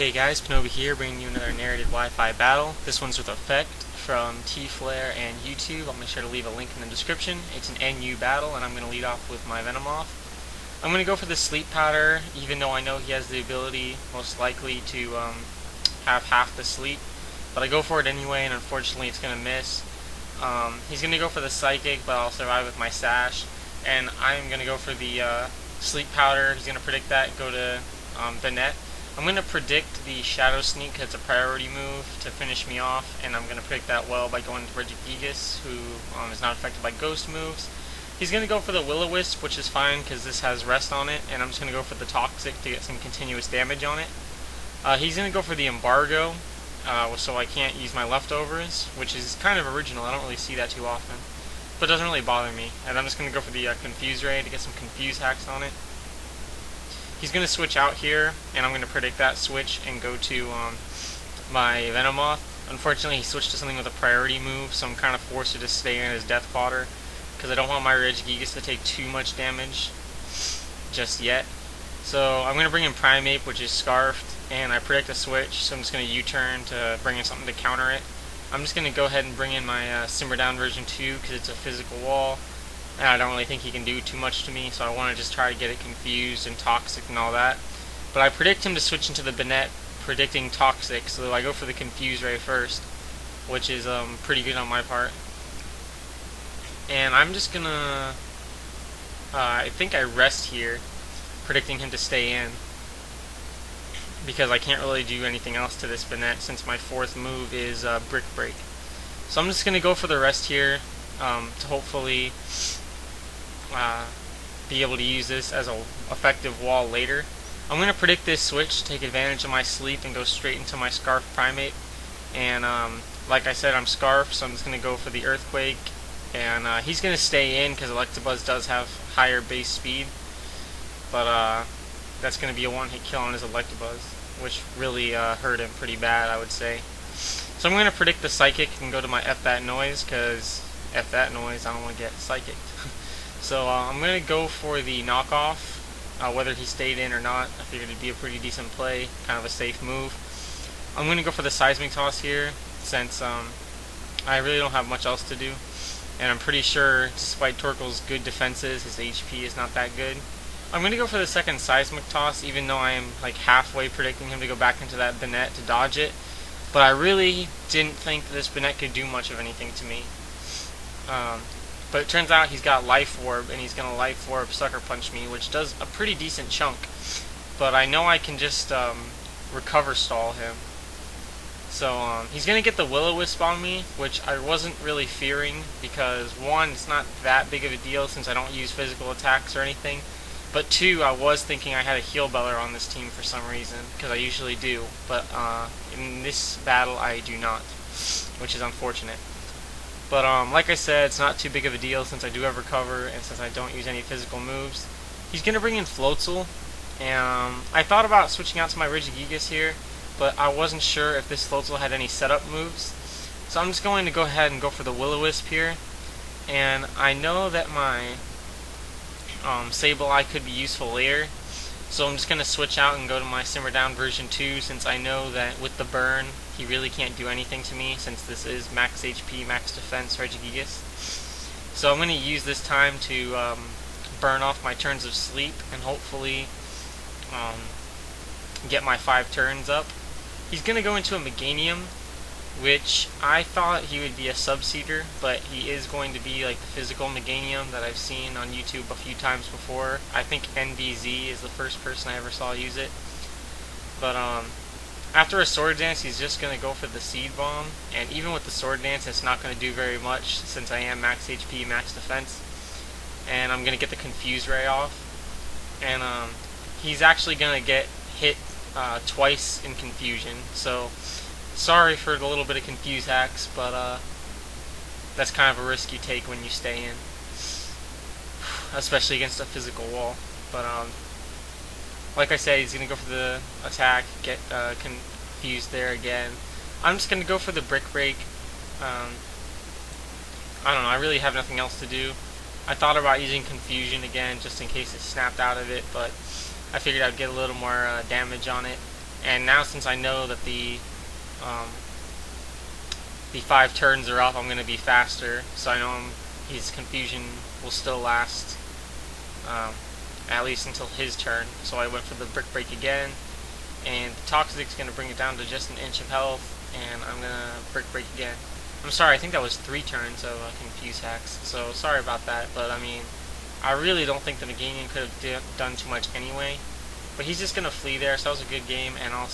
Hey guys, Panobi here, bringing you another narrated Wi-Fi battle. This one's with Effect from T-Flare and YouTube. I'll make sure to leave a link in the description. It's an NU battle, and I'm going to lead off with my Venomoth. I'm going to go for the Sleep Powder, even though I know he has the ability, most likely, to have half the sleep. But I go for it anyway, and unfortunately it's going to miss. He's going to go for the Psychic, but I'll survive with my Sash. And I'm going to go for the Sleep Powder. He's going to predict that and go to the net. I'm going to predict the Shadow Sneak because it's a priority move to finish me off, and I'm going to predict that well by going to Regigigas, who is not affected by ghost moves. He's going to go for the Will-O-Wisp, which is fine because this has rest on it, and I'm just going to go for the Toxic to get some continuous damage on it. He's going to go for the Embargo, so I can't use my leftovers, which is kind of original. I don't really see that too often, but it doesn't really bother me. And I'm just going to go for the Confuse Ray to get some Confuse hacks on it. He's going to switch out here, and I'm going to predict that switch and go to my Venomoth. Unfortunately, he switched to something with a priority move, so I'm kind of forced to just stay in as Death Fodder, because I don't want my Regigigas to take too much damage just yet. So I'm going to bring in Primeape, which is Scarfed, and I predict a switch, so I'm just going to U-turn to bring in something to counter it. I'm just going to go ahead and bring in my Simmer Down version 2, because it's a physical wall. And I don't really think he can do too much to me, so I want to just try to get it confused and toxic and all that. But I predict him to switch into the Banette, predicting toxic, so I go for the Confuse Ray first, which is pretty good on my part. And I'm just gonna, I think I rest here, predicting him to stay in, because I can't really do anything else to this Banette since my fourth move is Brick Break. So I'm just gonna go for the rest here to hopefully be able to use this as an effective wall later. I'm going to predict this switch, take advantage of my sleep, and go straight into my Scarf Primeape. And like I said, I'm Scarf, so I'm just going to go for the Earthquake. And he's going to stay in because Electabuzz does have higher base speed. But that's going to be a one-hit kill on his Electabuzz, which really hurt him pretty bad, I would say. So I'm going to predict the Psychic and go to my F That Noise, because F That Noise, I don't want to get Psychic. So I'm going to go for the knockoff, whether he stayed in or not. I figured it'd be a pretty decent play, kind of a safe move. I'm going to go for the Seismic Toss here, since I really don't have much else to do. And I'm pretty sure, despite Torkoal's good defenses, his HP is not that good. I'm going to go for the second Seismic Toss, even though I am like halfway predicting him to go back into that Banette to dodge it. But I really didn't think that this Banette could do much of anything to me. But it turns out he's got Life Orb, and he's going to Life Orb Sucker Punch me, which does a pretty decent chunk. But I know I can just recover stall him. So he's going to get the Will-O-Wisp on me, which I wasn't really fearing, because one, it's not that big of a deal since I don't use physical attacks or anything. But two, I was thinking I had a Heal Beller on this team for some reason, because I usually do. But in this battle I do not, which is unfortunate. But like I said, it's not too big of a deal since I do have Recover and since I don't use any physical moves. He's going to bring in Floatzel, and I thought about switching out to my Regigigas here, but I wasn't sure if this Floatzel had any setup moves. So I'm just going to go ahead and go for the Will-O-Wisp here. And I know that my Sableye could be useful later, so I'm just going to switch out and go to my Simmer Down version 2 since I know that with the burn he really can't do anything to me since this is max HP, max defense Regigigas. So I'm going to use this time to burn off my turns of sleep and hopefully get my 5 turns up. He's going to go into a Meganium, which I thought he would be a Subseeder, but he is going to be like the physical Meganium that I've seen on YouTube a few times before. I think NBZ is the first person I ever saw use it. But after a Sword Dance, he's just going to go for the Seed Bomb, and even with the Sword Dance, it's not going to do very much since I am max HP, max defense. And I'm going to get the Confuse Ray off, and he's actually going to get hit twice in Confusion, so sorry for the little bit of Confuse hacks, but that's kind of a risk you take when you stay in, especially against a physical wall. But like I said, he's going to go for the attack, get confused there again. I'm just going to go for the Brick Break. I don't know, I really have nothing else to do. I thought about using Confusion again just in case it snapped out of it, but I figured I'd get a little more damage on it. And now since I know that the 5 turns are up, I'm going to be faster, so I know his confusion will still last at least until his turn. So I went for the Brick Break again, and the Toxic's going to bring it down to just an inch of health, and I'm going to Brick Break again. I'm sorry, I think that was 3 turns of Confuse Hex, so sorry about that, but I mean, I really don't think the Meganium could have done too much anyway. But he's just going to flee there, so that was a good game, and also